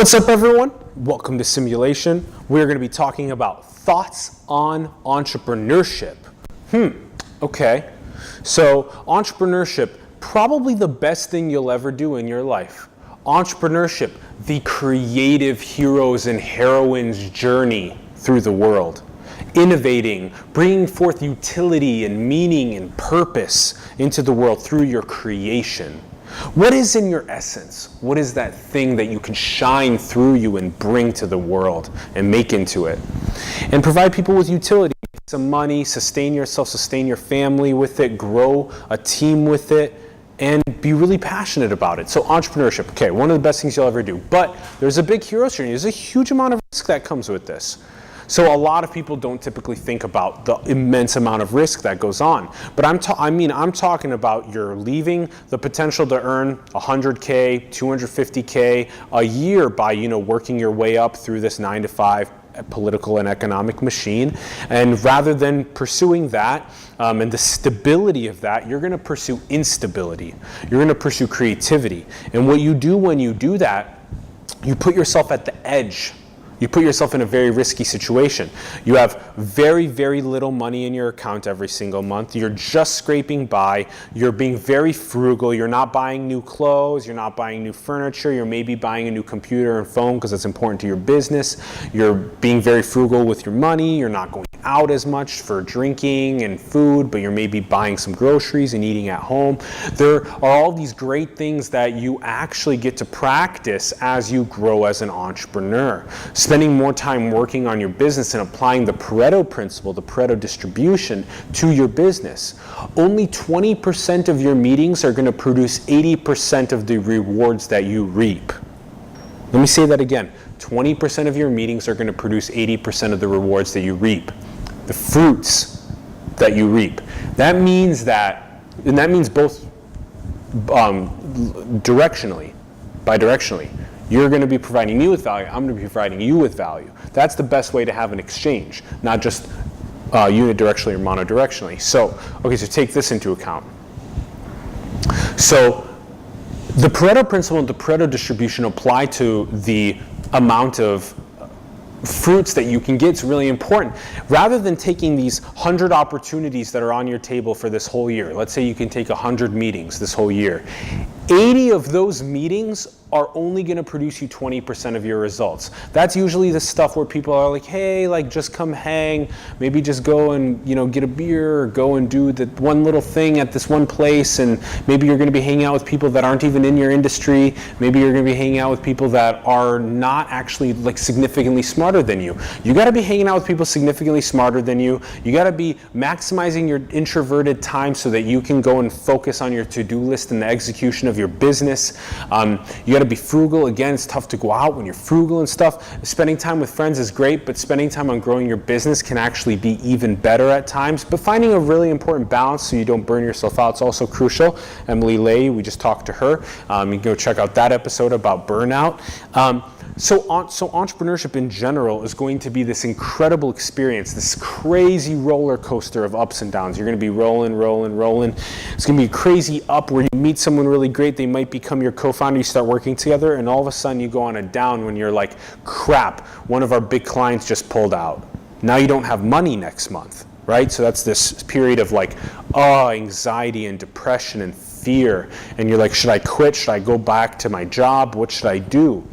What's up, everyone? Welcome to Simulation. We're going to be talking about thoughts on entrepreneurship. Okay. So entrepreneurship, probably the best thing you'll ever do in your life. Entrepreneurship, the creative heroes and heroines' journey through the world. Innovating, bringing forth utility and meaning and purpose into the world through your creation. What is in your essence? What is that thing that you can shine through you and bring to the world and make into it? And provide people with utility, some money, sustain yourself, sustain your family with it, grow a team with it, and be really passionate about it. So entrepreneurship, okay, one of the best things you'll ever do. But there's a big hero's journey. There's a huge amount of risk that comes with this. So a lot of people don't typically think about the immense amount of risk that goes on. But I'm talking about you're leaving the potential to earn 100K, 250K a year by, working your way up through this 9-to-5 political and economic machine. And rather than pursuing that and the stability of that, you're going to pursue instability. You're going to pursue creativity. And what you do when you do that, you put yourself at the edge. You put yourself in a very risky situation. You have very, very little money in your account every single month. You're just scraping by. You're being very frugal. You're not buying new clothes. You're not buying new furniture. You're maybe buying a new computer and phone because it's important to your business. You're being very frugal with your money. You're not going out as much for drinking and food, but you're maybe buying some groceries and eating at home. There are all these great things that you actually get to practice as you grow as an entrepreneur. Spending more time working on your business and applying the Pareto principle, the Pareto distribution, to your business. Only 20% of your meetings are going to produce 80% of the rewards that you reap. Let me say that again. 20% of your meetings are going to produce 80% of the rewards that you reap. The fruits that you reap. That means both directionally, bidirectionally. You're going to be providing me with value, I'm going to be providing you with value. That's the best way to have an exchange, not just unidirectionally or monodirectionally. So take this into account. So the Pareto principle and the Pareto distribution apply to the amount of fruits that you can get. It's really important. Rather than taking these 100 opportunities that are on your table for this whole year, let's say you can take 100 meetings this whole year, 80 of those meetings are only going to produce you 20% of your results. That's usually the stuff where people are like, hey, just come hang, maybe just go and get a beer, or go and do the one little thing at this one place, and maybe you're going to be hanging out with people that aren't even in your industry. Maybe you're going to be hanging out with people that are not actually significantly smarter than you. You got to be hanging out with people significantly smarter than you. You got to be maximizing your introverted time so that you can go and focus on your to-do list and the execution of your business. You got to be frugal. Again, it's tough to go out when you're frugal and stuff. Spending time with friends is great, but spending time on growing your business can actually be even better at times. But finding a really important balance so you don't burn yourself out is also crucial. Emily Lay, we just talked to her. You can go check out that episode about burnout. So entrepreneurship in general is going to be this incredible experience, this crazy roller coaster of ups and downs. You're going to be rolling. It's going to be a crazy up where you meet someone really great. They might become your co-founder. You start working together, and all of a sudden you go on a down when you're like, crap, one of our big clients just pulled out. Now you don't have money next month, right? So that's this period of anxiety and depression and fear. And you're like, should I quit? Should I go back to my job? What should I do?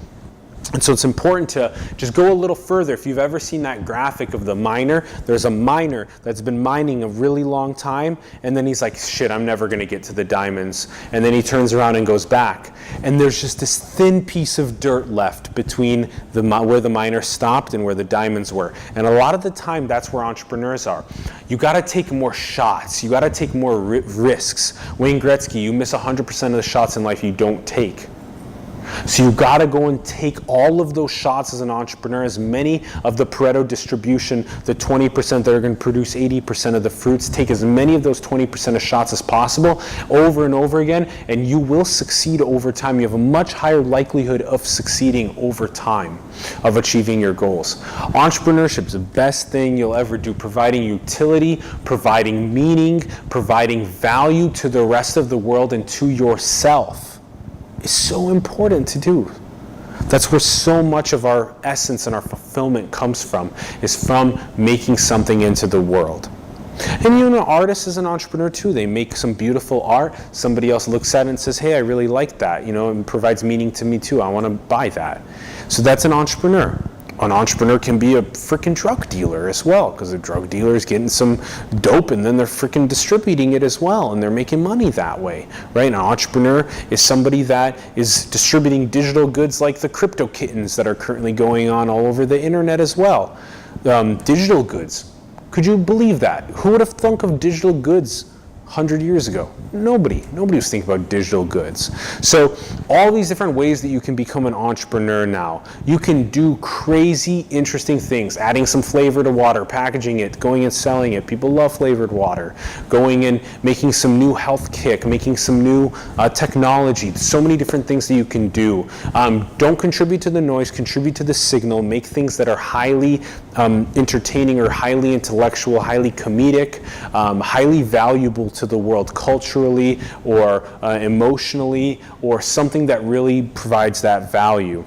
And so it's important to just go a little further. If you've ever seen that graphic of the miner, there's a miner that's been mining a really long time, and then he's like, shit, I'm never going to get to the diamonds. And then he turns around and goes back. And there's just this thin piece of dirt left between where the miner stopped and where the diamonds were. And a lot of the time, that's where entrepreneurs are. You got to take more shots. You got to take more risks. Wayne Gretzky, you miss 100% of the shots in life you don't take. So you got to go and take all of those shots as an entrepreneur, as many of the Pareto distribution, the 20% that are going to produce 80% of the fruits, take as many of those 20% of shots as possible over and over again, and you will succeed over time. You have a much higher likelihood of succeeding over time, of achieving your goals. Entrepreneurship is the best thing you'll ever do, providing utility, providing meaning, providing value to the rest of the world and to yourself. Is so important to do. That's where so much of our essence and our fulfillment comes from, is from making something into the world. And an artist is an entrepreneur too. They make some beautiful art. Somebody else looks at it and says, hey, I really like that. It provides meaning to me too. I want to buy that. So that's an entrepreneur. An entrepreneur can be a freaking drug dealer as well, because a drug dealer is getting some dope and then they're freaking distributing it as well, and they're making money that way, right? An entrepreneur is somebody that is distributing digital goods like the crypto kittens that are currently going on all over the internet as well. Digital goods. Could you believe that? Who would have thunk of digital goods 100 years ago? Nobody was thinking about digital goods. So all these different ways that you can become an entrepreneur now. You can do crazy, interesting things, adding some flavor to water, packaging it, going and selling it. People love flavored water. Going and making some new health kick, making some new technology. So many different things that you can do. Don't contribute to the noise, contribute to the signal, make things that are highly entertaining or highly intellectual, highly comedic, highly valuable to the world culturally or emotionally, or something that really provides that value.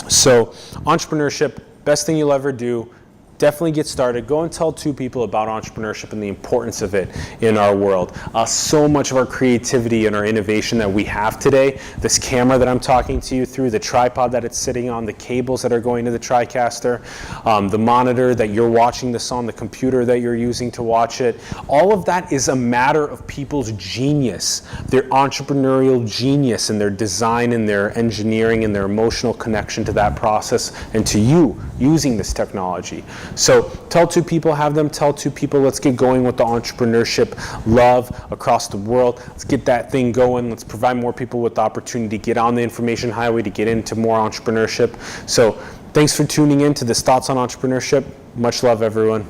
So entrepreneurship, best thing you'll ever do. Definitely get started. Go and tell 2 people about entrepreneurship and the importance of it in our world. So much of our creativity and our innovation that we have today, this camera that I'm talking to you through, the tripod that it's sitting on, the cables that are going to the TriCaster, the monitor that you're watching this on, the computer that you're using to watch it, all of that is a matter of people's genius, their entrepreneurial genius and their design and their engineering and their emotional connection to that process and to you using this technology. So tell 2 people, have them tell 2 people, let's get going with the entrepreneurship love across the world. Let's get that thing going. Let's provide more people with the opportunity to get on the information highway, to get into more entrepreneurship. So thanks for tuning in to this Thoughts on Entrepreneurship. Much love, everyone.